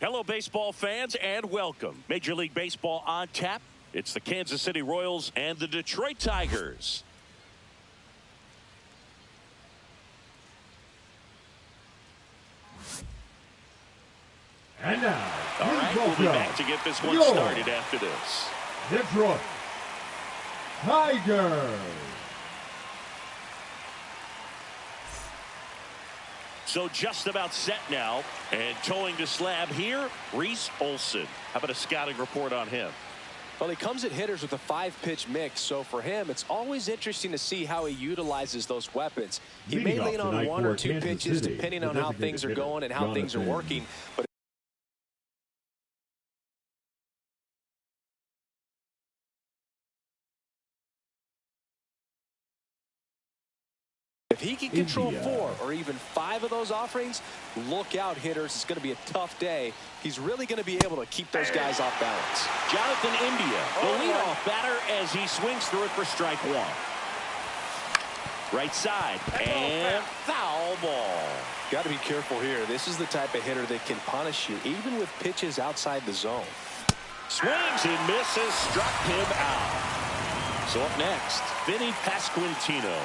Hello, baseball fans, and welcome. Major League Baseball on tap. It's the Kansas City Royals and the Detroit Tigers. And now, all right, we'll be back to get this one started after this. Detroit Tigers. So just about set now, and towing the slab here, Reese Olson. How about a scouting report on him? Well, he comes at hitters with a 5-pitch mix, so for him, it's always interesting to see how he utilizes those weapons. He may lean on 1 or 2 pitches depending on how things are going and how things are working. But if he can control 4 or even 5 of those offerings, look out, hitters. It's going to be a tough day. He's really going to be able to keep those guys off balance. Jonathan India, the leadoff batter, as he swings through it for strike 1. Right side, and foul ball. Got to be careful here. This is the type of hitter that can punish you, even with pitches outside the zone. Swings and misses, struck him out. So up next, Vinny Pasquantino.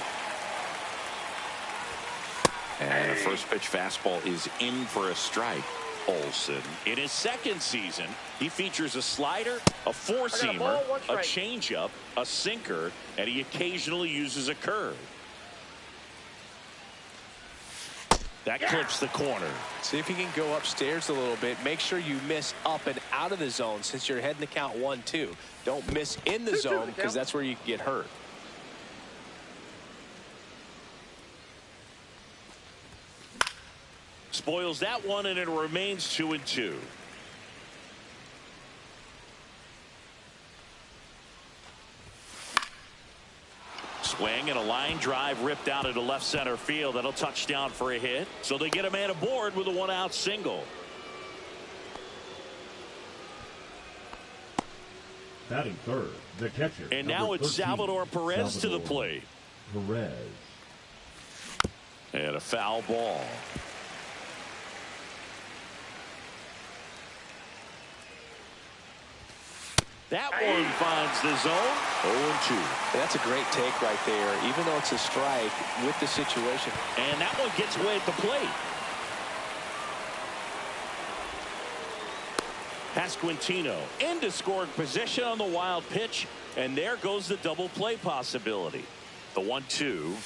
And a first pitch fastball is in for a strike. Olson, in his second season, he features a slider, a four-seamer, a changeup, a sinker, and he occasionally uses a curve. That clips the corner. See if you can go upstairs a little bit. Make sure you miss up and out of the zone since you're heading to count 1-2. Don't miss in the zone because that's where you can get hurt. Spoils that one, and it remains 2-2. Swing and a line drive ripped out into left center field. That'll touch down for a hit. So they get a man aboard with a 1-out single. Batting third, the catcher. And now it's 13, Salvador Perez to the plate. Perez. And a foul ball. That one finds the zone. 0-2. That's a great take right there, even though it's a strike with the situation. And that one gets away at the plate. Pasquantino into scoring position on the wild pitch, and there goes the double play possibility. The 1-2.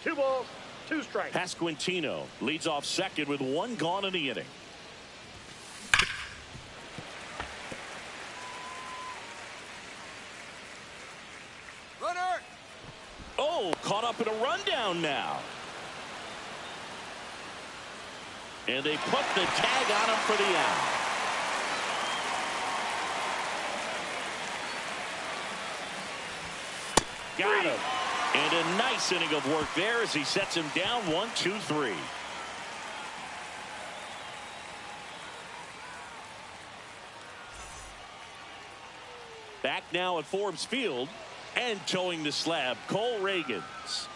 2 balls, 2 strikes. Pasquantino leads off second with 1 gone in the inning. Oh, caught up in a rundown now. And they put the tag on him for the out. Got him. And a nice inning of work there as he sets him down 1-2-3. Back now at Forbes Field. And towing the slab, Cole Ragans.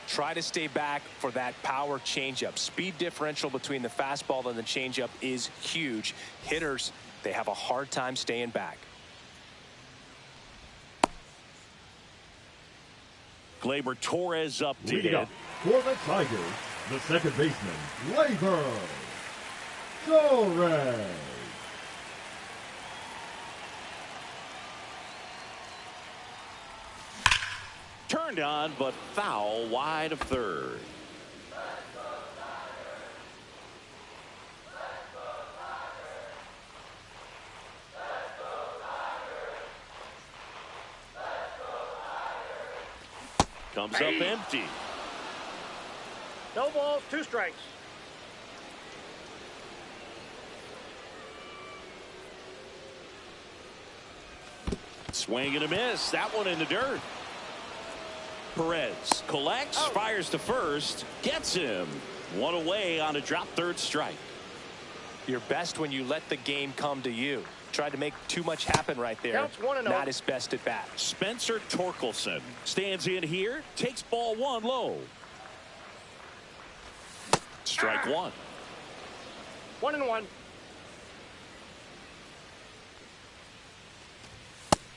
Try to stay back for that power changeup. Speed differential between the fastball and the changeup is huge. Hitters, they have a hard time staying back. Gleyber Torres up to hit. Up for the Tigers, the second baseman, Gleyber Torres. Turned on, but foul wide of third. Comes up empty. No balls, 2 strikes. Swing and a miss. That one in the dirt. Perez collects, fires to first, gets him. 1 away on a drop third strike. You're best when you let the game come to you. Tried to make too much happen right there. Counts 1-0. Not his best at bat. Spencer Torkelson stands in here, takes ball 1 low. Strike 1. 1-1.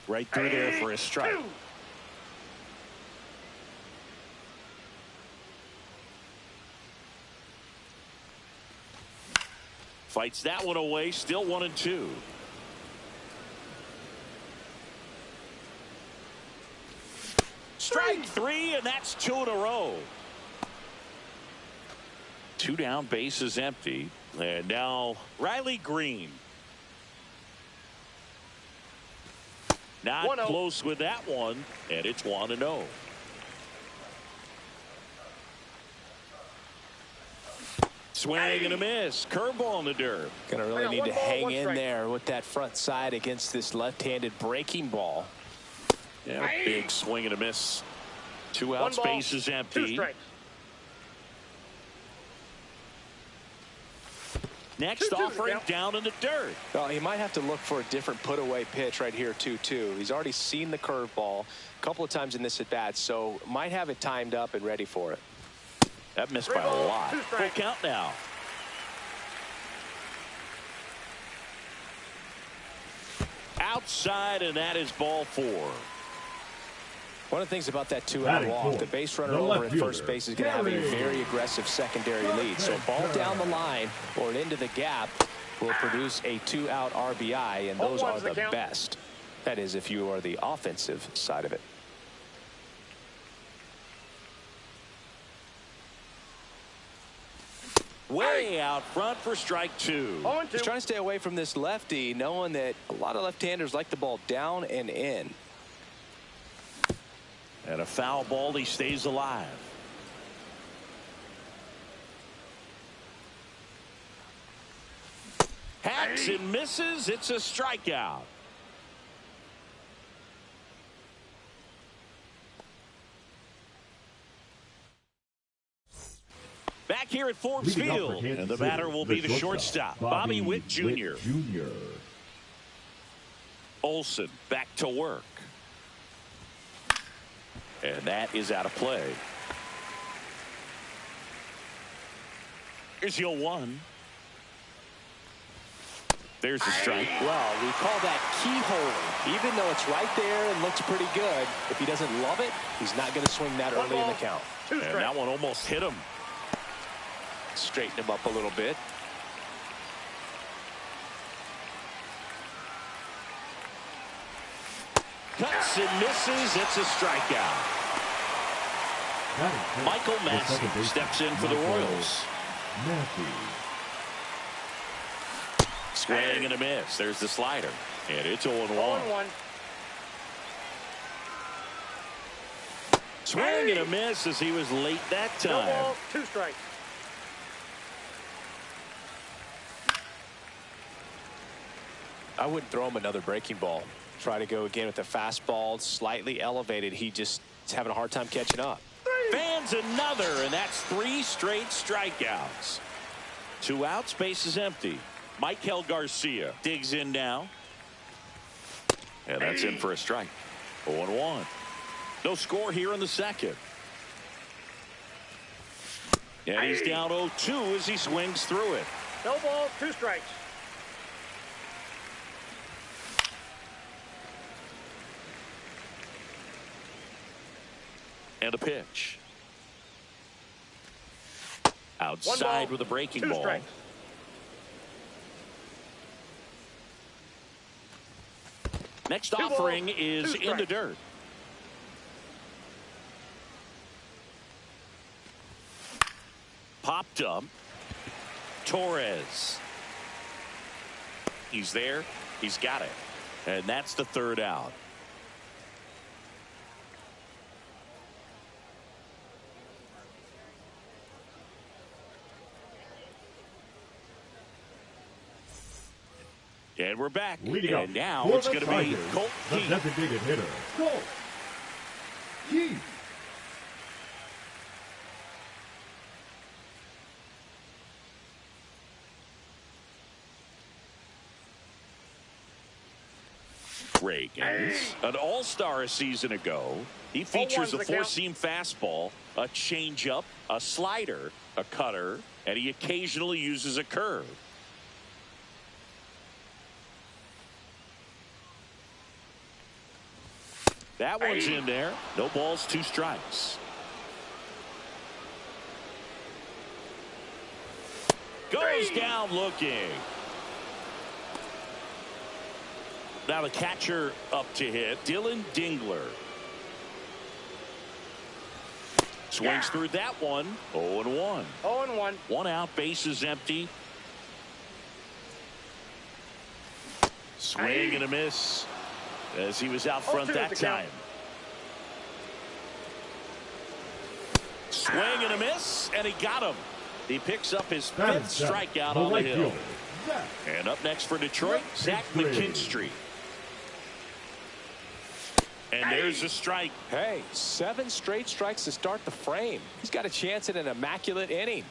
Right through there for a strike. Fights that one away. Still 1-2. Strike three, and that's 2 in a row. 2 down, bases empty. And now Riley Green. Not close with that one, and it's 1-0. Swing and a miss. Curveball in the dirt. Gonna really need to hang in there with that front side against this left-handed breaking ball. Yeah, big swing and a miss. 2 outs, bases empty. Next offering down in the dirt. Well, he might have to look for a different put-away pitch right here, 2-2. He's already seen the curveball a couple of times in this at-bat, so might have it timed up and ready for it. That missed by a lot. Full count now. Outside, and that is ball 4. One of the things about that 2-out walk, the base runner over at first base is going to have a very aggressive secondary lead. So a ball down the line or into the gap will produce a 2-out RBI, and those are the best. That is, if you are the offensive side of it. Way out front for strike 2. He's trying to stay away from this lefty, knowing that a lot of left-handers like the ball down and in. And a foul ball, he stays alive. Hacks and misses. It's a strikeout. Back here at Forbes Field, and the batter will be the shortstop, Bobby Witt Jr. Olson back to work. And that is out of play. Here's 0-1. There's the strike. Well, we call that keyhole. Even though it's right there and looks pretty good, if he doesn't love it, he's not going to swing that early in the count. And that one almost hit him. Straighten him up a little bit. Cuts and misses. It's a strikeout. Michael Massey steps in for the Royals. Swing and a miss. There's the slider. And it's 0-1. Swing and a miss as he was late that time. No ball, 2 strikes. I wouldn't throw him another breaking ball. Try to go again with the fastball, slightly elevated. He just is having a hard time catching up. Fans another, and that's 3 straight strikeouts. 2 outs, bases empty. Michael Garcia digs in now. And that's in for a strike. 0-1. No score here in the second. And he's down 0-2 as he swings through it. No ball, 2 strikes. And a pitch. Outside with a breaking ball. Strikes. Next offering is in the dirt. Popped up. Torres. He's there. He's got it. And that's the 3rd out. And we're back. And now it's going to be Colt Keith. The designated hitter, Colt Keith. Reagan, an all-star a season ago. He features a 4-seam fastball, a changeup, a slider, a cutter, and he occasionally uses a curve. That one's in there. No balls, 2 strikes. Goes down looking. Now the catcher up to hit, Dylan Dingler. Swings through that one. 0-1. 0-1. 1 out, bases empty. Swing and a miss as he was out front that time. Swing and a miss, and he got him. He picks up his 5th strikeout on the hill. And up next for Detroit, Zach McKinstry. And there's a strike. Hey, 7 straight strikes to start the frame. He's got a chance at an immaculate inning.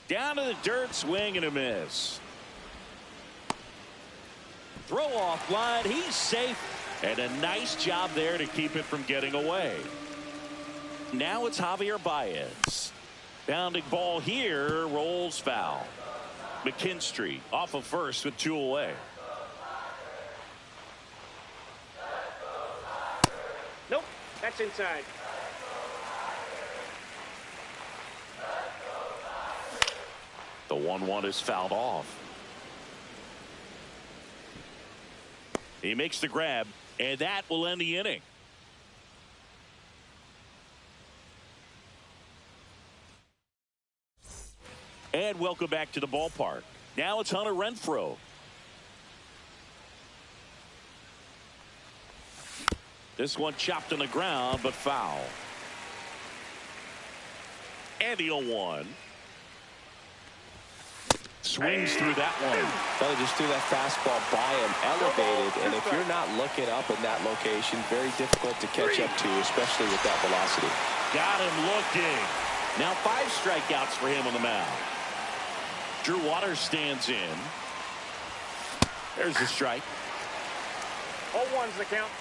Down to the dirt, swing and a miss. Throw off line, he's safe. And a nice job there to keep it from getting away. Now it's Javier Baez. Bounding ball here, rolls foul. McKinstry off of first with 2 away. Nope, that's inside. The 1-1 is fouled off. He makes the grab, and that will end the inning. And welcome back to the ballpark. Now it's Hunter Renfroe. This one chopped on the ground, but foul. And the 0-1. Swings through that one. Well, he just threw that fastball by him, elevated, and if you're not looking up in that location, very difficult to catch up to, especially with that velocity. Got him looking. Now 5 strikeouts for him on the mound. Drew Waters stands in. There's the strike. 0-1's the count.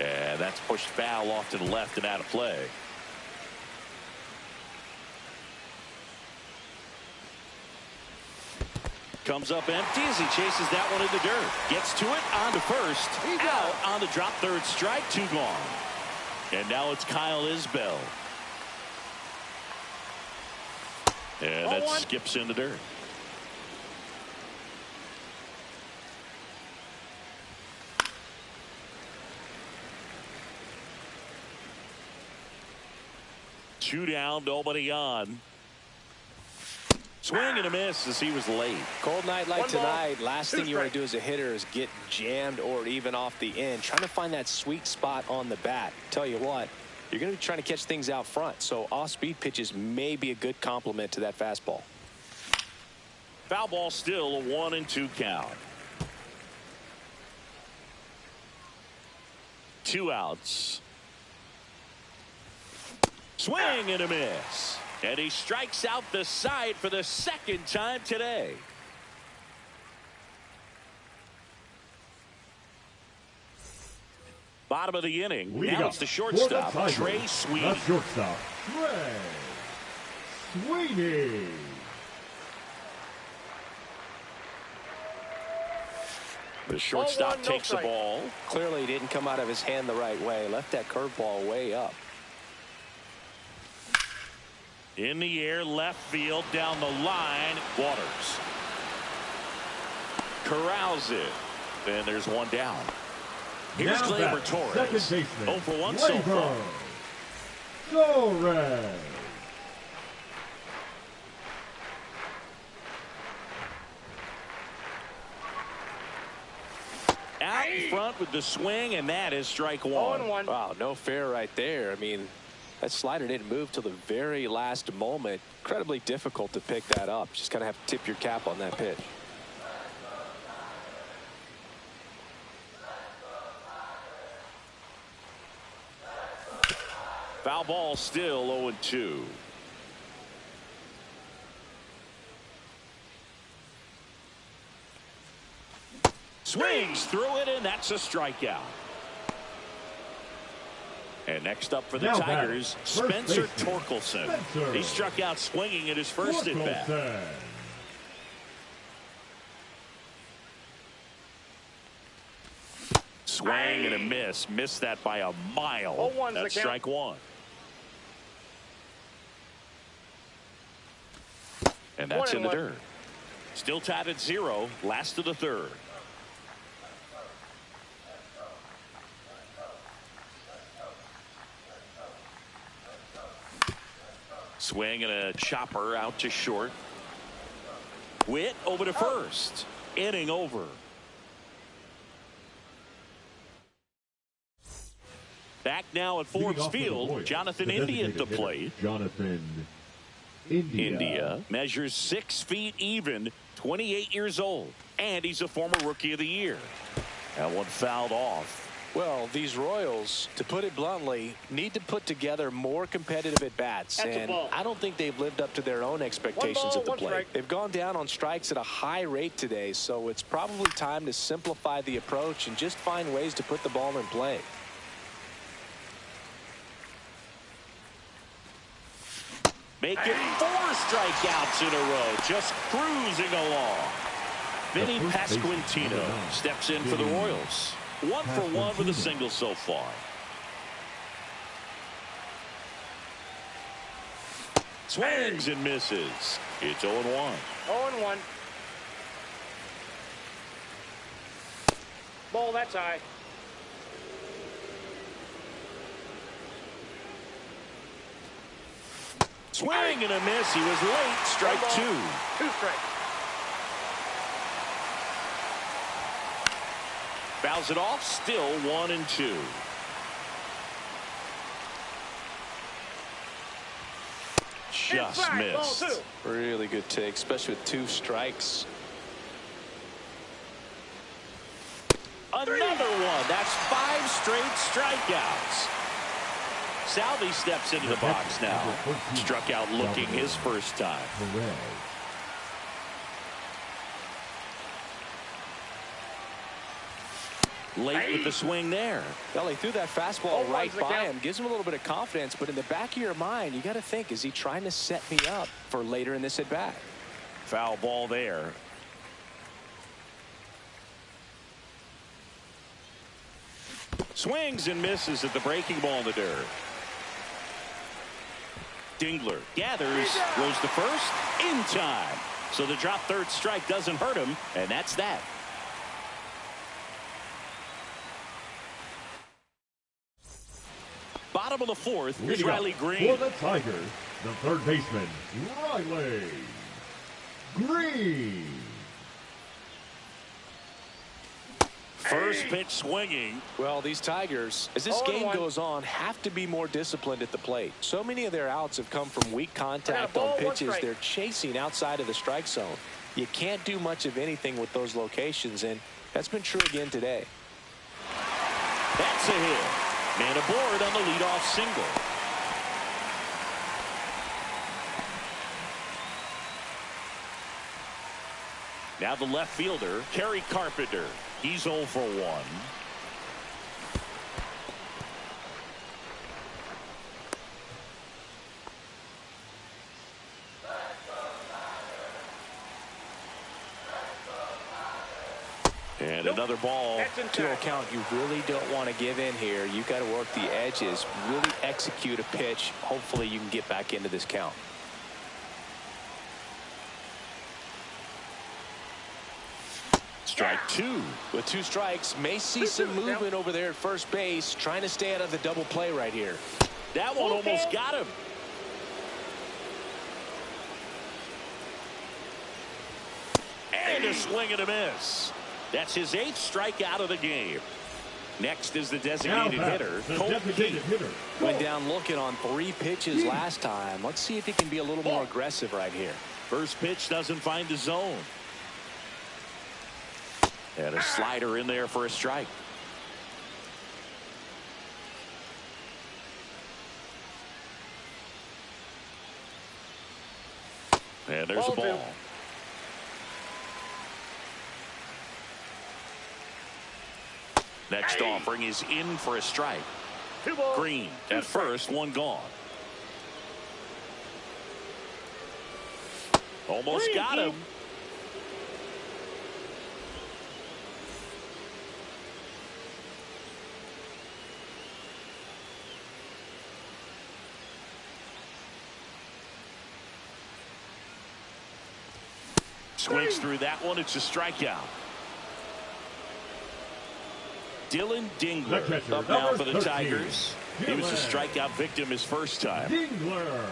And that's pushed foul off to the left and out of play. Comes up empty as he chases that one in the dirt. Gets to it, on to first. Out on the drop, 3rd strike, 2 gone. And now it's Kyle Isbell. And that skips in the dirt. Two down, nobody on. Swing and a miss as he was late. Cold night like tonight, last thing you want to do as a hitter is get jammed or even off the end. Trying to find that sweet spot on the bat. Tell you what, you're going to be trying to catch things out front, so off-speed pitches may be a good complement to that fastball. Foul ball, still a 1-2 count. 2 outs. Swing and a miss. And he strikes out the side for the 2nd time today. Bottom of the inning. Now it's the shortstop, Trey Sweeney. The shortstop, Trey Sweeney. The shortstop takes the ball. Clearly didn't come out of his hand the right way. Left that curveball way up. In the air, left field, down the line, Waters. Corrals it. And there's one down. Here's Gleyber Torres. 0 for 1 so far. Torres. Out in front with the swing, and that is strike 1. 0-1. Wow, no fair right there. I mean, that slider didn't move till the very last moment. Incredibly difficult to pick that up. Just kind of have to tip your cap on that pitch. Foul ball, still 0-2. Swings through it, and that's a strikeout. And next up for the Tigers, Spencer Torkelson. He struck out swinging at his first at-bat. Swing and a miss. Missed that by a mile. That's strike one. And that's in the dirt. Still tied at 0. Last of the third. Swing and a chopper out to short. Witt over to first. Inning over. Back now at Forbes Field, Jonathan India at the plate. Jonathan India measures 6 feet even, 28 years old, and he's a former Rookie of the Year. That one fouled off. Well, these Royals, to put it bluntly, need to put together more competitive at-bats, and I don't think they've lived up to their own expectations at the plate. They've gone down on strikes at a high rate today, so it's probably time to simplify the approach and just find ways to put the ball in play. Make it 4 strikeouts in a row, just cruising along. Vinny Pasquantino steps in for the Royals. 1 for 1 with a single so far. Swings and misses. It's 0-1. 0-1. Ball, that's high. Swing and a miss. He was late. Strike 2. 2 strikes. Fouls it off. Still 1-2. Just missed. Really good take, especially with 2 strikes. Another one. That's 5 straight strikeouts. Salvi steps into the box now. Struck out looking his first time. Late with the swing there. Well, he threw that fastball right by him. Gives him a little bit of confidence, but in the back of your mind, you got to think, is he trying to set me up for later in this at-bat? Foul ball there. Swings and misses at the breaking ball in the dirt. Dingler gathers, goes to first, in time. So the drop third strike doesn't hurt him, and that's that. Bottom of the 4th, here's Riley Green. For the Tigers, the third baseman, Riley Green. First pitch swinging. Well, these Tigers, as this game goes on, have to be more disciplined at the plate. So many of their outs have come from weak contact on pitches they're chasing outside of the strike zone. You can't do much of anything with those locations, and that's been true again today. That's a hit. Man aboard on the leadoff single. Now the left fielder, Kerry Carpenter. He's 0 for 1. And another ball. To a count you really don't want to give in here. You've got to work the edges, really execute a pitch. Hopefully you can get back into this count. Strike 2. With 2 strikes, may see some movement over there at first base, trying to stay out of the double play right here. That one almost got him. And a swing and a miss. That's his 8th strikeout of the game. Next is the designated hitter, Colton Keith. Went down looking on 3 pitches last time. Let's see if he can be a little more aggressive right here. First pitch doesn't find the zone. And a slider in there for a strike. And there's a ball. Next offering is in for a strike. 2 balls. Green at first, 1 gone. Almost got him. Swings through that one. It's a strikeout. Dylan Dingler up now for the Tigers. He was a strikeout victim his first time. Dingler.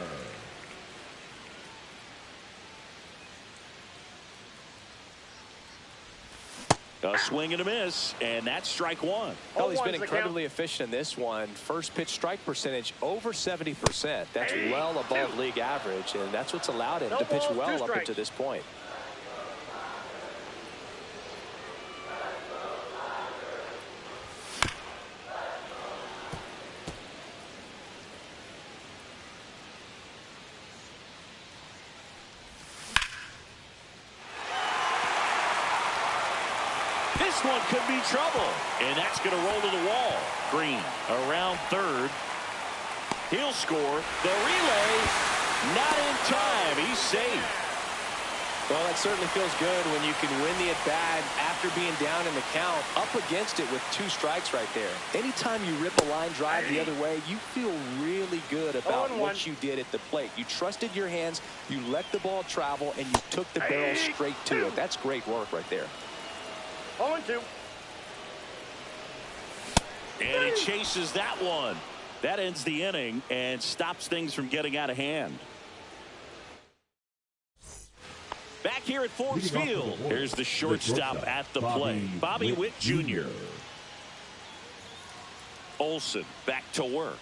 A swing and a miss, and that's strike 1. Well, he's been incredibly efficient in this one. First pitch strike percentage over 70%. That's well above league average, and that's what's allowed him to pitch well up until this point. This one could be trouble, and that's going to roll to the wall. Green around third. He'll score. The relay, not in time. He's safe. Well, that certainly feels good when you can win the at-bat after being down in the count, up against it with 2 strikes right there. Anytime you rip a line drive the other way, you feel really good about what you did at the plate. You trusted your hands, you let the ball travel, and you took the barrel straight to it. That's great work right there. 0-2. And he chases that one. That ends the inning and stops things from getting out of hand. Back here at Forbes Field, here's the shortstop at the plate, Bobby Witt Jr. Olsen back to work.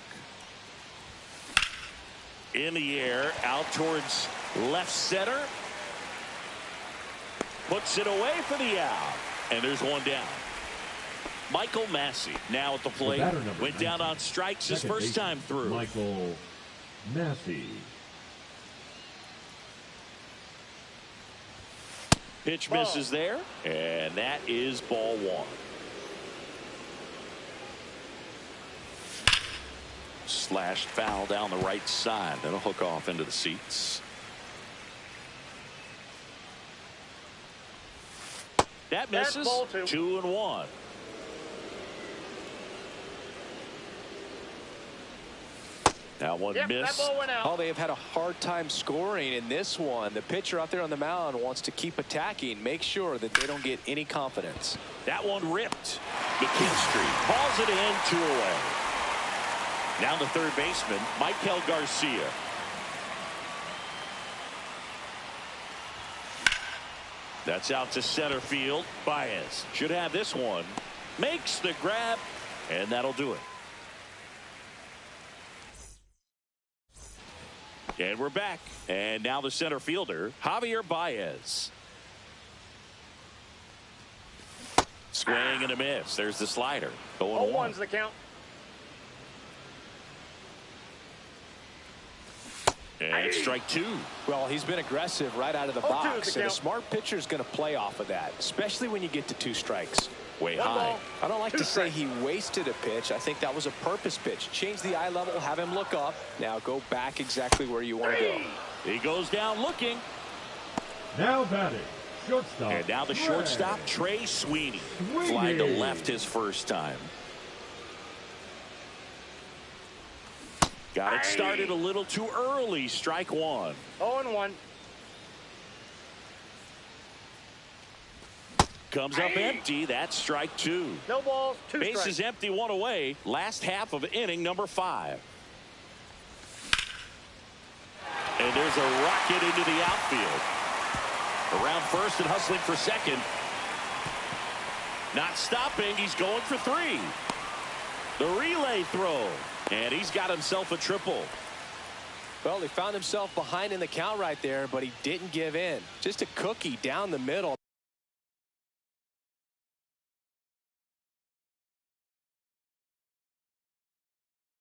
In the air, out towards left center. Puts it away for the out. And there's 1 down. Michael Massey now at the plate. Went down on strikes his first time through. Michael Massey. Pitch misses there, and that is ball 1. Slashed foul down the right side. That'll hook off into the seats. That misses. 2-1. That one missed. That ball went out. Oh, they have had a hard time scoring in this one. The pitcher out there on the mound wants to keep attacking, make sure that they don't get any confidence. That one ripped. McKinstry hauls it in, 2 away. Now the third baseman, Michael Garcia. That's out to center field. Baez should have this one. Makes the grab, and that'll do it. And we're back. And now the center fielder, Javier Baez. Swing and a miss. There's the slider. 0-1's the count. And it's strike 2. Well, he's been aggressive right out of the box, and a smart pitcher is going to play off of that, especially when you get to 2 strikes. Way high. I don't like to say he wasted a pitch. I think that was a purpose pitch. Change the eye level, have him look up. Now go back exactly where you want to go. He goes down looking. Now batting, shortstop. And now the shortstop, Trey Sweeney. Flying to left his first time. Got it started a little too early. Strike 1. 0-1. Comes up empty. That's strike 2. No balls, 2 strikes. Base is empty, 1 away. Last half of inning number 5. And there's a rocket into the outfield. Around first and hustling for second. Not stopping. He's going for 3. The relay throw. And he's got himself a triple. Well, he found himself behind in the count right there, but he didn't give in. Just a cookie down the middle.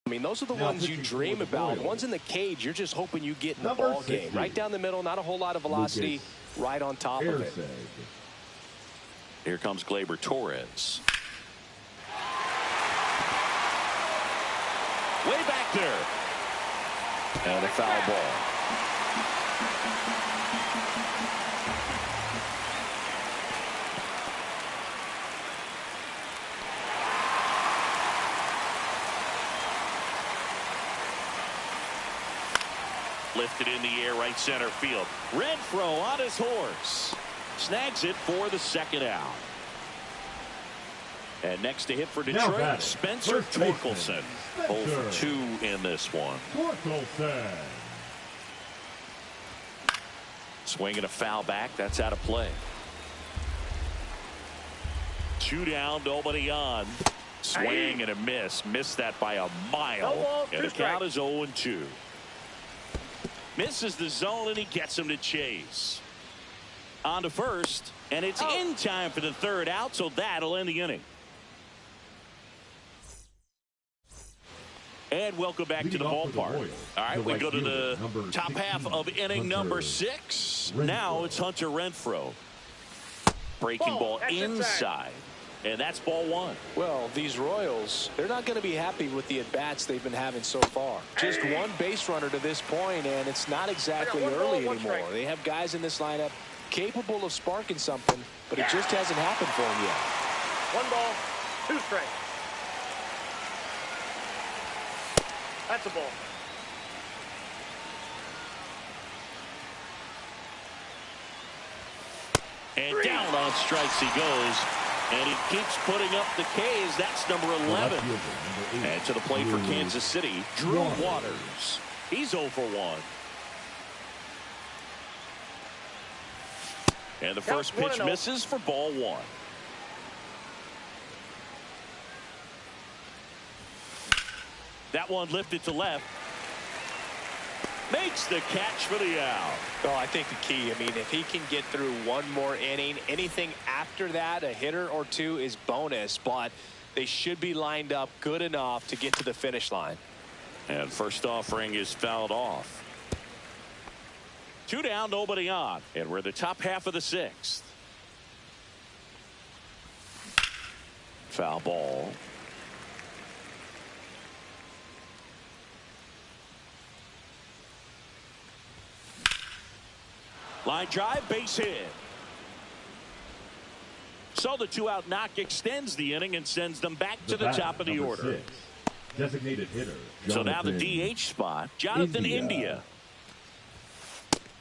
I mean, those are the ones you dream about. Ones in the cage, you're just hoping you get in the ball game. Right down the middle, not a whole lot of velocity, right on top of it. Here comes Gleyber Torres. Way back there. And a foul ball. Lifted in the air, right center field. Renfroe on his horse. Snags it for the second out. And next to hit for Detroit, Spencer Torkelson. 0 for 2 in this one. Torkelson. Swinging a foul back. That's out of play. 2 down, nobody on. Swing and a miss. Missed that by a mile. And the count is 0-2. Misses the zone, and he gets him to chase. On to first, and it's in time for the third out, so that'll end the inning. And welcome back to the ballpark. All right, we go to the top half of inning number 6. Now it's Hunter Renfroe. Breaking ball inside. And that's ball 1. Well, these Royals, they're not going to be happy with the at-bats they've been having so far. Just one base runner to this point, and it's not exactly early anymore. They have guys in this lineup capable of sparking something, but it just hasn't happened for them yet. 1 ball, 2 strikes. That's a ball. And down on strikes he goes. And he keeps putting up the Ks. That's number 11. And to the plate for Kansas City, Drew Waters. He's 0 for 1. And the first pitch misses for ball 1. That one lifted to left. Makes the catch for the out. Oh, I think the key, I mean, if he can get through one more inning, anything after that, a hitter or 2 is bonus, but they should be lined up good enough to get to the finish line. And first offering is fouled off. 2 down, nobody on. And we're the top half of the 6th. Foul ball. Line drive, base hit. So the 2-out knock extends the inning and sends them back to the top of the order. 6. Designated hitter. So now the DH spot, Jonathan India.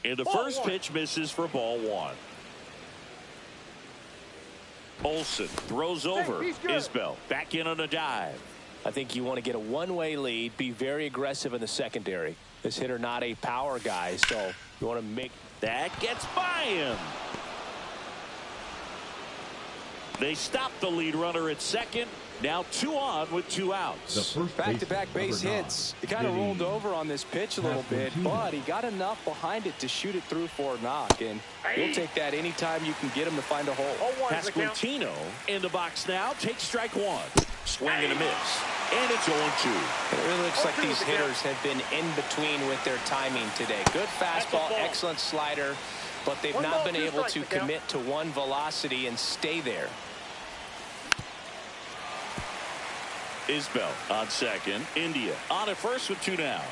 And the first pitch misses for ball 1. Olsen throws over. Isbell back in on a dive. I think you want to get a one-way lead, be very aggressive in the secondary. This hitter not a power guy, so you want to make... That gets by him. They stop the lead runner at second. Now 2 on with 2 outs. Back-to-back base hits. He kind of rolled over on this pitch a little bit, but he got enough behind it to shoot it through for a knock, and he'll take that anytime you can get him to find a hole. Pasquantino in the box now. Takes strike 1. Swing and a miss. And it's 0-2. It really looks like these hitters have been in between with their timing today. Good fastball, excellent slider, but they've not been able to commit to one velocity and stay there. Isbell on second. India on at first with 2 down.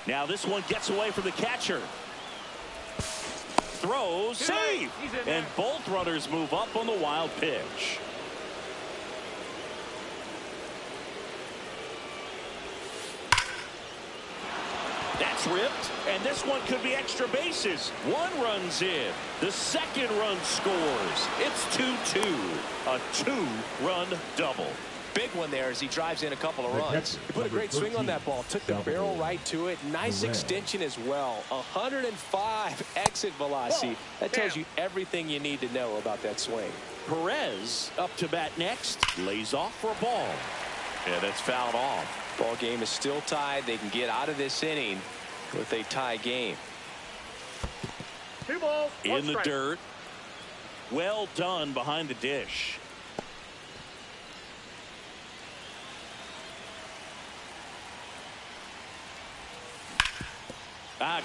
Now this one gets away from the catcher. Throws, save, and both runners move up on the wild pitch. That's ripped, and this one could be extra bases. 1 run's in. The second run scores. It's 2-2. A 2-run double. Big one there as he drives in a couple of runs. He put a great swing on that ball. Took the barrel right to it. Nice extension as well. 105 exit velocity. That tells you everything you need to know about that swing. Perez up to bat next. Lays off for a ball. And it's fouled off. Ball game is still tied. They can get out of this inning with a tie game. 2 balls, 1 in the strike. dirt. Well done behind the dish.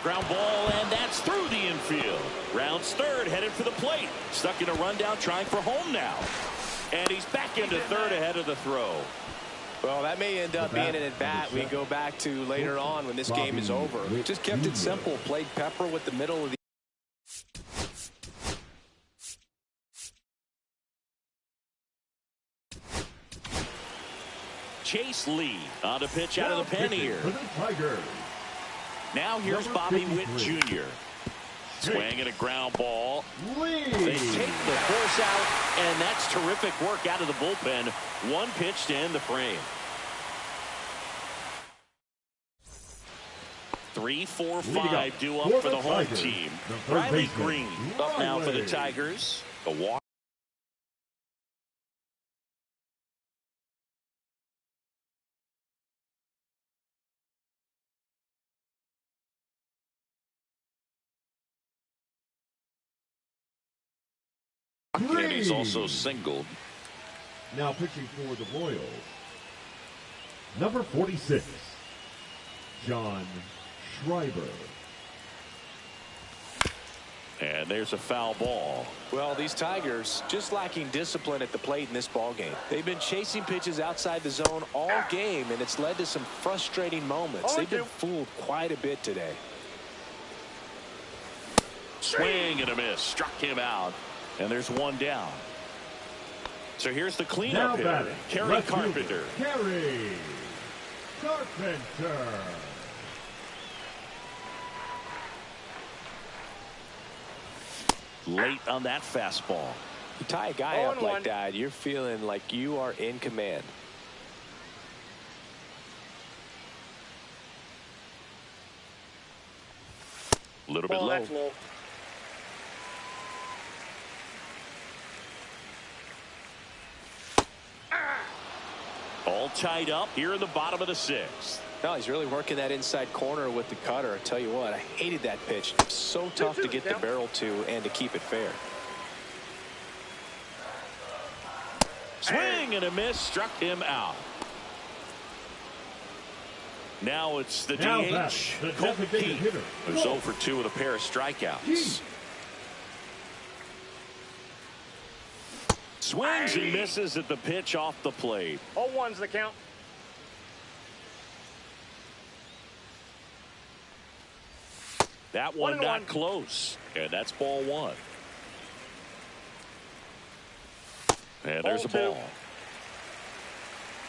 Ground ball, and that's through the infield. Rounds third, headed for the plate. Stuck in a rundown, trying for home now. And he's back into third ahead of the throw. Well, that may end up being an at-bat we go back to later on when this game is over. Just kept it simple. Played Pepper with the middle of the Chase Lee on a pitch out of the pen here. For the Tigers. Now here's Bobby Witt Jr. Swing and a ground ball. Lee. They take the force out, and that's terrific work out of the bullpen. One pitch to end the frame. 3, 4, 5 due up for the home team. Riley Green up now for the Tigers. A walk. And he's also singled. Now pitching for the Royals, number 46, John Schreiber. And there's a foul ball. Well, these Tigers just lacking discipline at the plate in this ball game. They've been chasing pitches outside the zone all game, and it's led to some frustrating moments. They've been fooled quite a bit today. Swing and a miss. Struck him out. And there's one down. So here's the cleanup hitter, Kerry Carpenter. Kerry Carpenter. Late on that fastball. You tie a guy up like that, you're feeling like you are in command. A little bit low. All tied up here in the bottom of the 6th. No, he's really working that inside corner with the cutter. I tell you what, I hated that pitch. It's so tough to get the barrel to and to keep it fair. Swing and a miss. Struck him out. Now it's the DH, Colton Keith, who's 0 for 2 with a pair of strikeouts. Swings and misses at the pitch off the plate. 0-1's the count. That one not close. And that's ball 1. And there's a ball.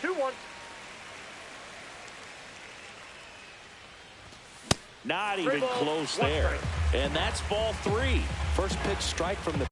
2-1. Not even close there. And that's ball 3. First pitch strike from the